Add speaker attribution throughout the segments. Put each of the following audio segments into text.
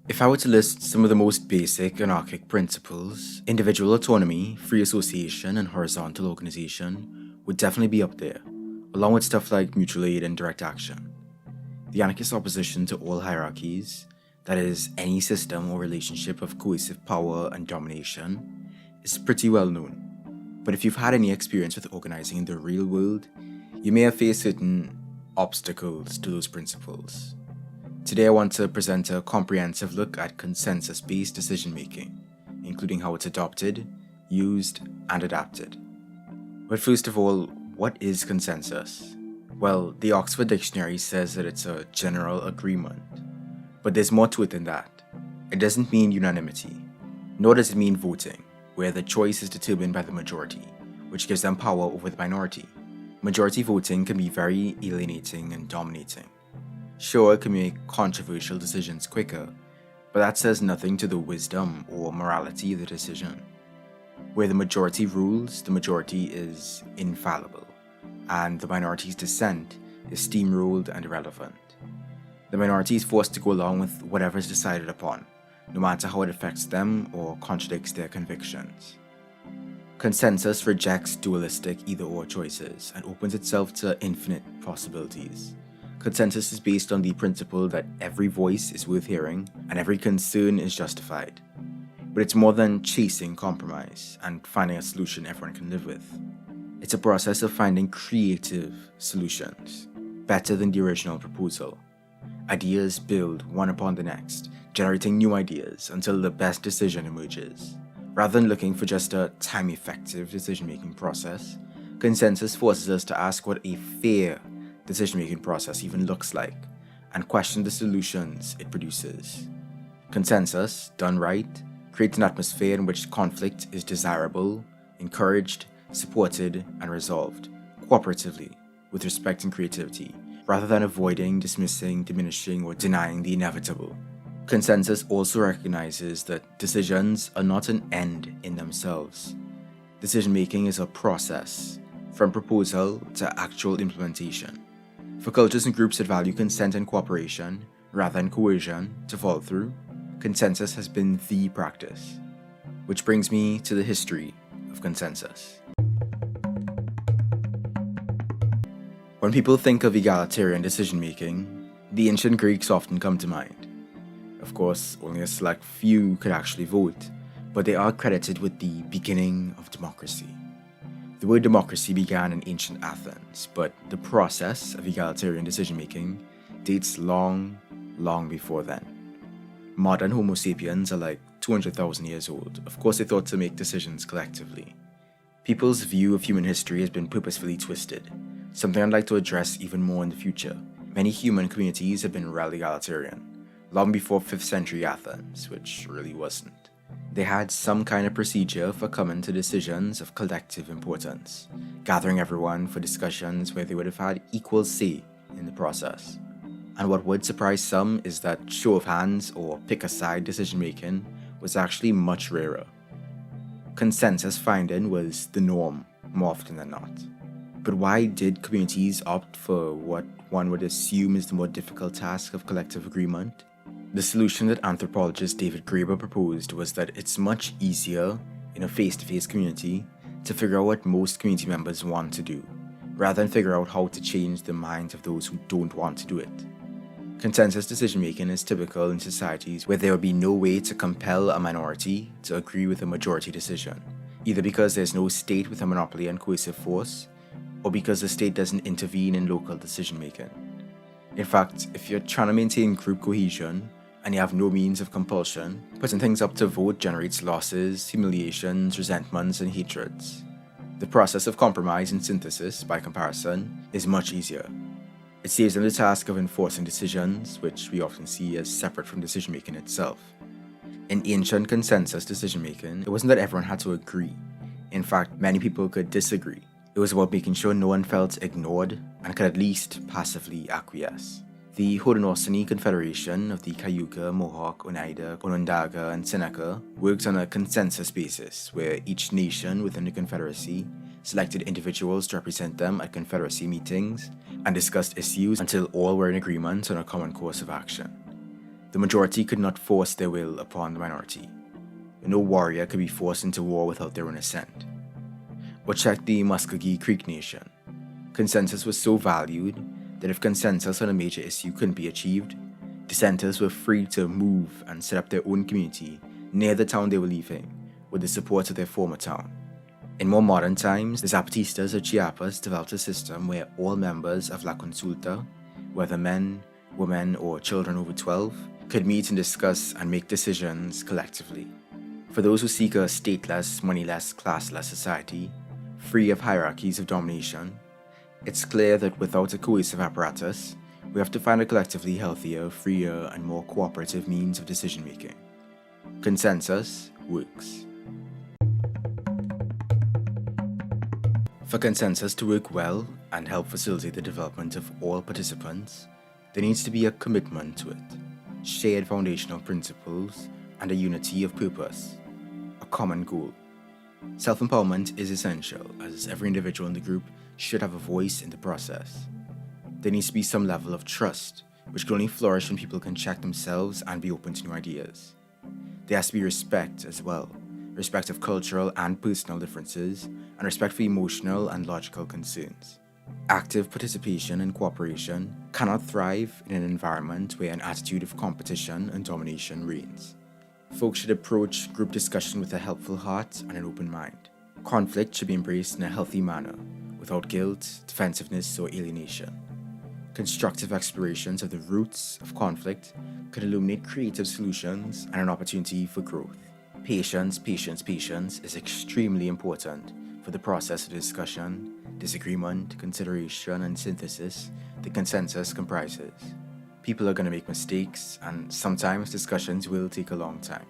Speaker 1: If I were to list some of the most basic anarchic principles, individual autonomy, free association, and horizontal organization would definitely be up there, along with stuff like mutual aid and direct action. The anarchist opposition to all hierarchies, that is, any system or relationship of coercive power and domination, is pretty well known. But if you've had any experience with organizing in the real world, you may have faced certain obstacles to those principles. Today I want to present a comprehensive look at consensus-based decision-making, including how it's adopted, used, and adapted. But first of all, what is consensus? Well, the Oxford Dictionary says that it's a general agreement, but there's more to it than that. It doesn't mean unanimity, nor does it mean voting, where the choice is determined by the majority, which gives them power over the minority. Majority voting can be very alienating and dominating. Sure, it can make controversial decisions quicker, but that says nothing to the wisdom or morality of the decision. Where the majority rules, the majority is infallible, and the minority's dissent is steamrolled and irrelevant. The minority is forced to go along with whatever is decided upon, no matter how it affects them or contradicts their convictions. Consensus rejects dualistic either-or choices and opens itself to infinite possibilities. Consensus is based on the principle that every voice is worth hearing and every concern is justified. But it's more than chasing compromise and finding a solution everyone can live with. It's a process of finding creative solutions, better than the original proposal. Ideas build one upon the next, generating new ideas until the best decision emerges. Rather than looking for just a time-effective decision-making process, consensus forces us to ask what a fair decision-making process even looks like, and question the solutions it produces. Consensus, done right, creates an atmosphere in which conflict is desirable, encouraged, supported, and resolved, cooperatively, with respect and creativity, rather than avoiding, dismissing, diminishing, or denying the inevitable. Consensus also recognizes that decisions are not an end in themselves. Decision-making is a process, from proposal to actual implementation. For cultures and groups that value consent and cooperation, rather than coercion, to follow through, consensus has been the practice. Which brings me to the history of consensus. When people think of egalitarian decision-making, the ancient Greeks often come to mind. Of course, only a select few could actually vote, but they are credited with the beginning of democracy. The word democracy began in ancient Athens, but the process of egalitarian decision-making dates long before then. Modern Homo sapiens are like 200,000 years old. Of course, they thought to make decisions collectively. People's view of human history has been purposefully twisted, something I'd like to address even more in the future. Many human communities have been rather egalitarian, long before 5th century Athens, which really wasn't. They had some kind of procedure for coming to decisions of collective importance, gathering everyone for discussions where they would have had equal say in the process. And what would surprise some is that show of hands or pick-a-side decision-making was actually much rarer. Consensus finding was the norm more often than not. But why did communities opt for what one would assume is the more difficult task of collective agreement? The solution that anthropologist David Graeber proposed was that it's much easier in a face-to-face community to figure out what most community members want to do, rather than figure out how to change the minds of those who don't want to do it. Consensus decision-making is typical in societies where there will be no way to compel a minority to agree with a majority decision, either because there's no state with a monopoly on coercive force, or because the state doesn't intervene in local decision-making. In fact, if you're trying to maintain group cohesion, and you have no means of compulsion, putting things up to vote generates losses, humiliations, resentments, and hatreds. The process of compromise and synthesis, by comparison, is much easier. It saves them the task of enforcing decisions, which we often see as separate from decision-making itself. In ancient consensus decision-making, it wasn't that everyone had to agree. In fact, many people could disagree. It was about making sure no one felt ignored and could at least passively acquiesce. The Haudenosaunee Confederation of the Cayuga, Mohawk, Oneida, Onondaga, and Seneca worked on a consensus basis where each nation within the Confederacy selected individuals to represent them at Confederacy meetings and discussed issues until all were in agreement on a common course of action. The majority could not force their will upon the minority. No warrior could be forced into war without their own assent. Or check the Muskogee Creek Nation. Consensus was so valued that if consensus on a major issue couldn't be achieved, dissenters were free to move and set up their own community near the town they were leaving with the support of their former town. In more modern times, the Zapatistas of Chiapas developed a system where all members of La Consulta, whether men, women, or children over 12, could meet and discuss and make decisions collectively. For those who seek a stateless, moneyless, classless society, free of hierarchies of domination, it's clear that without a cohesive apparatus, we have to find a collectively healthier, freer, and more cooperative means of decision-making. Consensus works. For consensus to work well and help facilitate the development of all participants, there needs to be a commitment to it, shared foundational principles, and a unity of purpose, a common goal. Self-empowerment is essential, as every individual in the group should have a voice in the process. There needs to be some level of trust, which can only flourish when people can check themselves and be open to new ideas. There has to be respect as well, respect of cultural and personal differences, and respect for emotional and logical concerns. Active participation and cooperation cannot thrive in an environment where an attitude of competition and domination reigns. Folks should approach group discussion with a helpful heart and an open mind. Conflict should be embraced in a healthy manner, without guilt, defensiveness, or alienation. Constructive explorations of the roots of conflict could illuminate creative solutions and an opportunity for growth. Patience is extremely important for the process of discussion, disagreement, consideration, and synthesis the consensus comprises. People are going to make mistakes, and sometimes discussions will take a long time.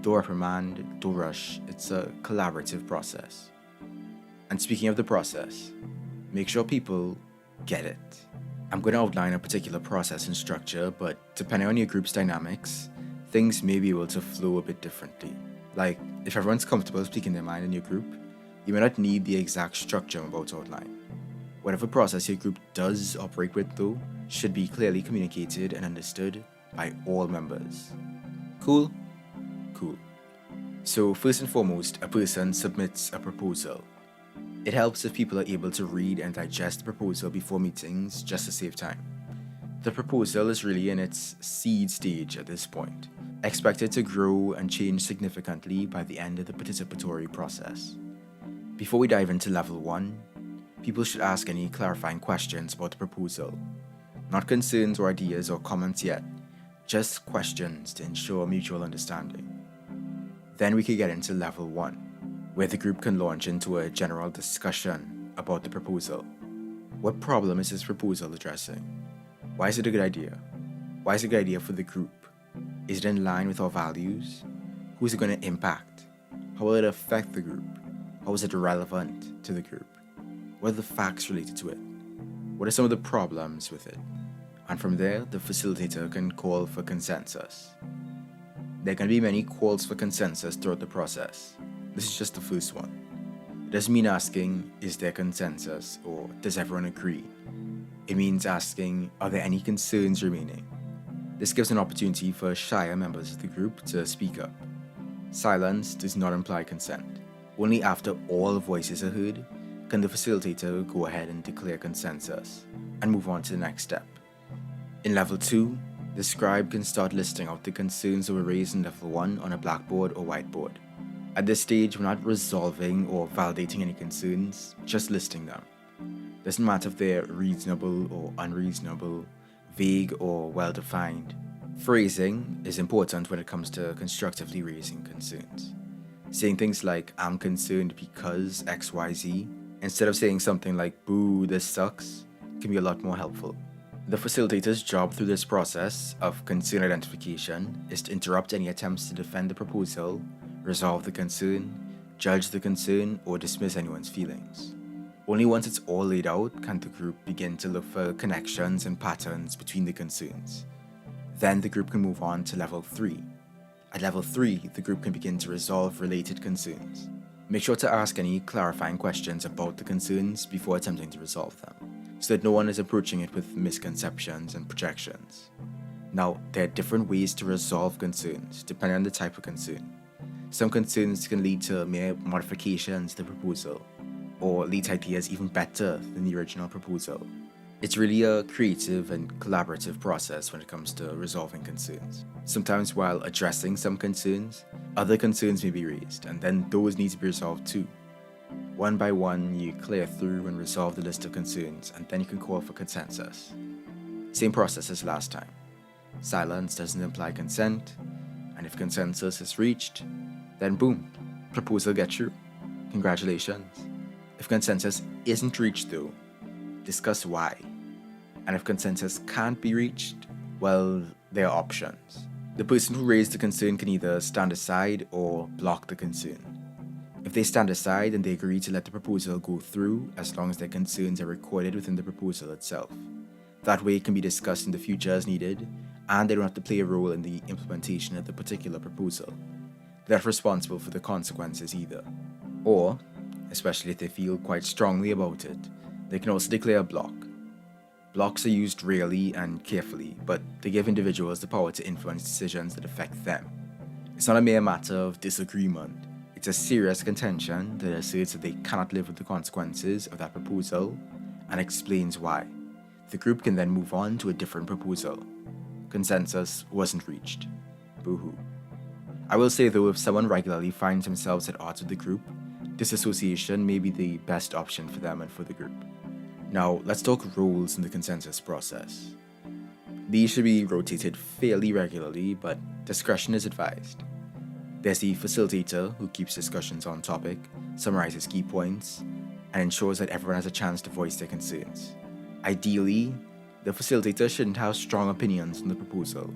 Speaker 1: Don't reprimand, don't rush, it's a collaborative process. And speaking of the process, make sure people get it. I'm going to outline a particular process and structure, but depending on your group's dynamics, things may be able to flow a bit differently. Like, if everyone's comfortable speaking their mind in your group, you may not need the exact structure I'm about to outline. Whatever process your group does operate with, though, should be clearly communicated and understood by all members. Cool? Cool. So first and foremost, a person submits a proposal. It helps if people are able to read and digest the proposal before meetings just to save time. The proposal is really in its seed stage at this point, expected to grow and change significantly by the end of the participatory process. Before we dive into level 1, people should ask any clarifying questions about the proposal. Not concerns or ideas or comments yet, just questions to ensure mutual understanding. Then we could get into level 1, where the group can launch into a general discussion about the proposal. What problem is this proposal addressing? Why is it a good idea? Why is it a good idea for the group? Is it in line with our values? Who is it going to impact? How will it affect the group? How is it relevant to the group? What are the facts related to it? What are some of the problems with it? And from there, the facilitator can call for consensus. There can be many calls for consensus throughout the process. This is just the first one. It doesn't mean asking, is there consensus, or does everyone agree? It means asking, are there any concerns remaining? This gives an opportunity for shyer members of the group to speak up. Silence does not imply consent. Only after all voices are heard can the facilitator go ahead and declare consensus and move on to the next step. In level 2, the scribe can start listing out the concerns that were raised in level 1 on a blackboard or whiteboard. At this stage, we're not resolving or validating any concerns, just listing them. Doesn't matter if they're reasonable or unreasonable, vague or well-defined. Phrasing is important when it comes to constructively raising concerns. Saying things like, I'm concerned because XYZ, instead of saying something like, boo, this sucks, can be a lot more helpful. The facilitator's job through this process of concern identification is to interrupt any attempts to defend the proposal, resolve the concern, judge the concern, or dismiss anyone's feelings. Only once it's all laid out can the group begin to look for connections and patterns between the concerns. Then the group can move on to level 3. At level 3, the group can begin to resolve related concerns. Make sure to ask any clarifying questions about the concerns before attempting to resolve them, so that no one is approaching it with misconceptions and projections. Now, there are different ways to resolve concerns depending on the type of concern. Some concerns can lead to mere modifications to the proposal, or lead to ideas even better than the original proposal. It's really a creative and collaborative process when it comes to resolving concerns. Sometimes while addressing some concerns, other concerns may be raised, and then those need to be resolved too. One by one, you clear through and resolve the list of concerns, and then you can call for consensus. Same process as last time. Silence doesn't imply consent, and if consensus is reached, then boom, proposal gets through. Congratulations. If consensus isn't reached though, discuss why. And if consensus can't be reached, well, there are options. The person who raised the concern can either stand aside or block the concern. If they stand aside, then they agree to let the proposal go through as long as their concerns are recorded within the proposal itself. That way it can be discussed in the future as needed, and they don't have to play a role in the implementation of the particular proposal. They're not responsible for the consequences either. Or, especially if they feel quite strongly about it, they can also declare a block. Blocks are used rarely and carefully, but they give individuals the power to influence decisions that affect them. It's not a mere matter of disagreement. It's a serious contention that asserts that they cannot live with the consequences of that proposal and explains why. The group can then move on to a different proposal. Consensus wasn't reached. Boo-hoo. I will say though, if someone regularly finds themselves at odds with the group, disassociation may be the best option for them and for the group. Now, let's talk roles in the consensus process. These should be rotated fairly regularly, but discretion is advised. There's the facilitator, who keeps discussions on topic, summarizes key points, and ensures that everyone has a chance to voice their concerns. Ideally, the facilitator shouldn't have strong opinions on the proposal,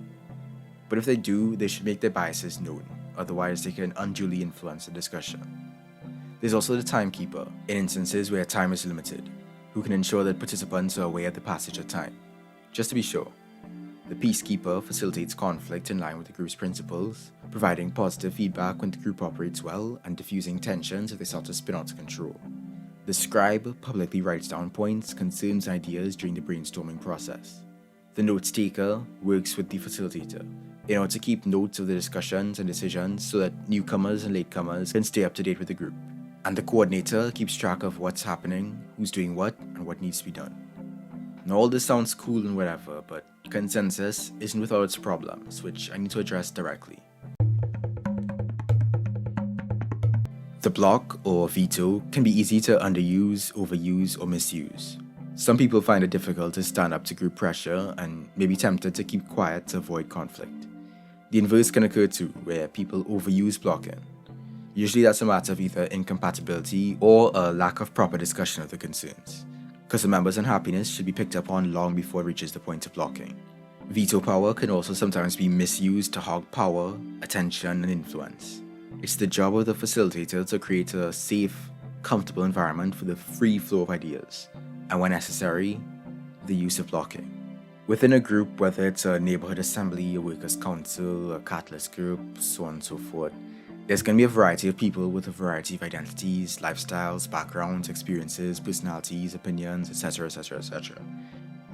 Speaker 1: but if they do, they should make their biases known, otherwise they can unduly influence the discussion. There's also the timekeeper, in instances where time is limited, who can ensure that participants are aware of the passage of time. Just to be sure, the peacekeeper facilitates conflict in line with the group's principles, providing positive feedback when the group operates well and diffusing tensions if they start to spin out of control. The scribe publicly writes down points, concerns, and ideas during the brainstorming process. The notes taker works with the facilitator in order to keep notes of the discussions and decisions so that newcomers and latecomers can stay up to date with the group. And the coordinator keeps track of what's happening, who's doing what, and what needs to be done. Now all this sounds cool and whatever, but consensus isn't without its problems, which I need to address directly. The block, or veto, can be easy to underuse, overuse, or misuse. Some people find it difficult to stand up to group pressure and may be tempted to keep quiet to avoid conflict. The inverse can occur too, where people overuse blocking. Usually that's a matter of either incompatibility or a lack of proper discussion of the concerns, because the member's unhappiness should be picked up on long before it reaches the point of blocking. Veto power can also sometimes be misused to hog power, attention, and influence. It's the job of the facilitator to create a safe, comfortable environment for the free flow of ideas, and when necessary, the use of blocking. Within a group, whether it's a neighborhood assembly, a workers' council, a catalyst group, so on and so forth, there's going to be a variety of people with a variety of identities, lifestyles, backgrounds, experiences, personalities, opinions, etc., etc., etc.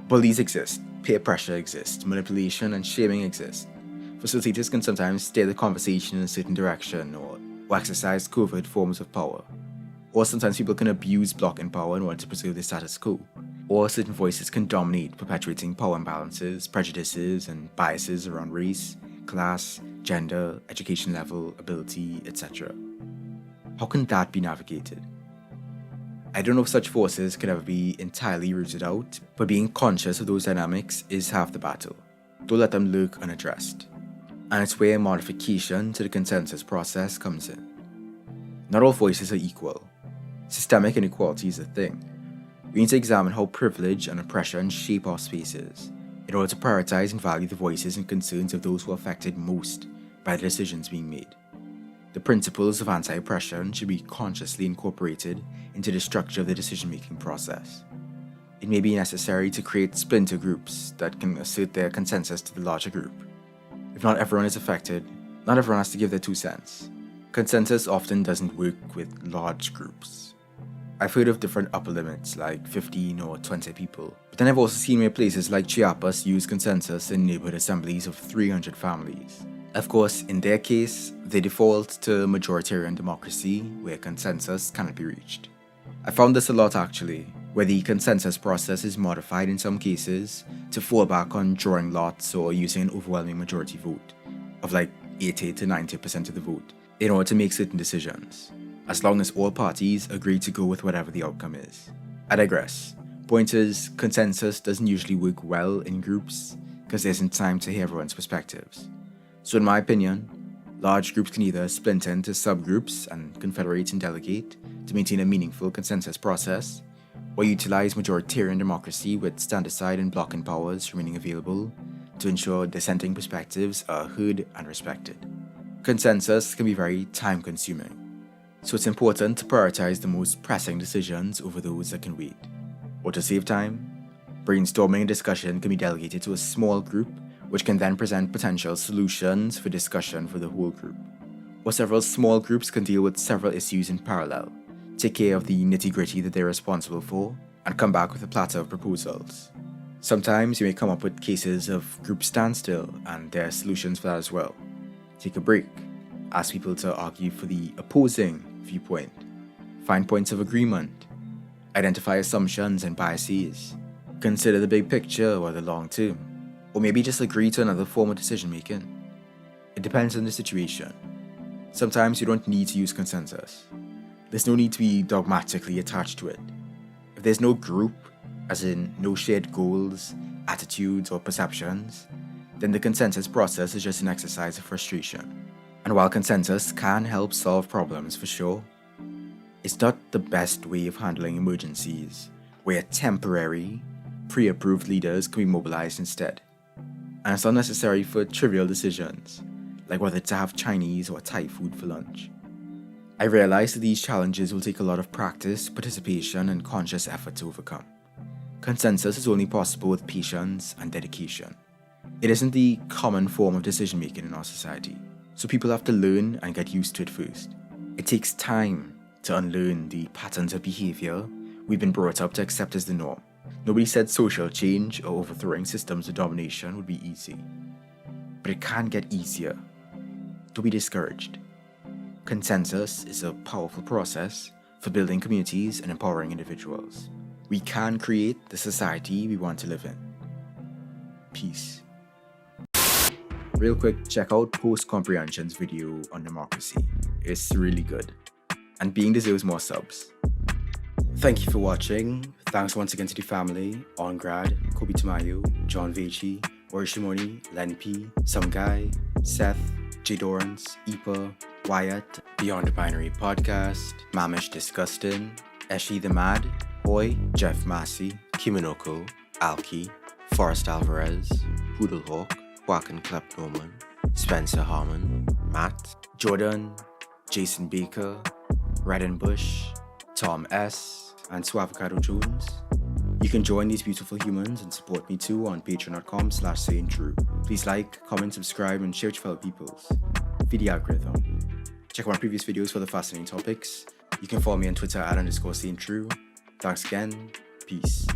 Speaker 1: Bullies exist, peer pressure exists, manipulation and shaming exist. Facilitators can sometimes steer the conversation in a certain direction or exercise covert forms of power. Or sometimes people can abuse blocking power in order to preserve the status quo. Or certain voices can dominate, perpetuating power imbalances, prejudices, and biases around race, class, gender, education level, ability, etc. How can that be navigated? I don't know if such forces can ever be entirely rooted out, but being conscious of those dynamics is half the battle. Don't let them lurk unaddressed. And it's where modification to the consensus process comes in. Not all voices are equal. Systemic inequality is a thing. We need to examine how privilege and oppression shape our spaces, in order to prioritize and value the voices and concerns of those who are affected most by the decisions being made. The principles of anti-oppression should be consciously incorporated into the structure of the decision-making process. It may be necessary to create splinter groups that can assert their consensus to the larger group. If not everyone is affected, not everyone has to give their 2 cents. Consensus often doesn't work with large groups. I've heard of different upper limits like 15 or 20 people, but then I've also seen where places like Chiapas use consensus in neighborhood assemblies of 300 families. Of course, in their case, they default to majoritarian democracy where consensus cannot be reached. I found this a lot actually, where the consensus process is modified in some cases to fall back on drawing lots or using an overwhelming majority vote of like 80 to 90% of the vote in order to make certain decisions, as long as all parties agree to go with whatever the outcome is. I digress. Point is, consensus doesn't usually work well in groups because there isn't time to hear everyone's perspectives. So in my opinion, large groups can either splinter into subgroups and confederate and delegate to maintain a meaningful consensus process, or utilize majoritarian democracy with stand-aside and blocking powers remaining available to ensure dissenting perspectives are heard and respected. Consensus can be very time-consuming, so it's important to prioritize the most pressing decisions over those that can wait. Or to save time, brainstorming and discussion can be delegated to a small group, which can then present potential solutions for discussion for the whole group. Or several small groups can deal with several issues in parallel, take care of the nitty-gritty that they're responsible for, and come back with a platter of proposals. Sometimes you may come up with cases of group standstill, and there are solutions for that as well. Take a break, ask people to argue for the opposing viewpoint, find points of agreement, identify assumptions and biases, consider the big picture or the long term, or maybe just agree to another form of decision making. It depends on the situation. Sometimes you don't need to use consensus. There's no need to be dogmatically attached to it. If there's no group, as in no shared goals, attitudes, or perceptions, then the consensus process is just an exercise of frustration. And while consensus can help solve problems for sure, it's not the best way of handling emergencies, where temporary, pre-approved leaders can be mobilized instead. And it's unnecessary for trivial decisions, like whether to have Chinese or Thai food for lunch. I realize that these challenges will take a lot of practice, participation, and conscious effort to overcome. Consensus is only possible with patience and dedication. It isn't the common form of decision-making in our society, so people have to learn and get used to it first. It takes time to unlearn the patterns of behavior we've been brought up to accept as the norm. Nobody said social change or overthrowing systems of domination would be easy. But it can get easier. Don't be discouraged. Consensus is a powerful process for building communities and empowering individuals. We can create the society we want to live in. Peace. Real quick, check out Post-Comprehension's video on democracy. It's really good. And being deserves more subs. Thank you for watching. Thanks once again to the family, Ongrad, Kobe Tamayo, John Vechi, Orishimoni, Len P, Some Guy, Seth, J. Dorrance, Ipa, Wyatt, Beyond the Binary Podcast, Mamish Disgustin, Eshi the Mad, Hoy, Jeff Massey, Kimonoko, Alki, Forrest Alvarez, Poodlehawk, Wacken Klepnoman, Spencer Harmon, Matt, Jordan, Jason Baker, Redden Bush, Tom S, and Swavocado Jones. You can join these beautiful humans and support me too on patreon.com/sayingtrue. Please like, comment, subscribe, and share with your fellow peoples. Feed the algorithm. Check out my previous videos for the fascinating topics. You can follow me on Twitter @_sayingtrue. Thanks again. Peace.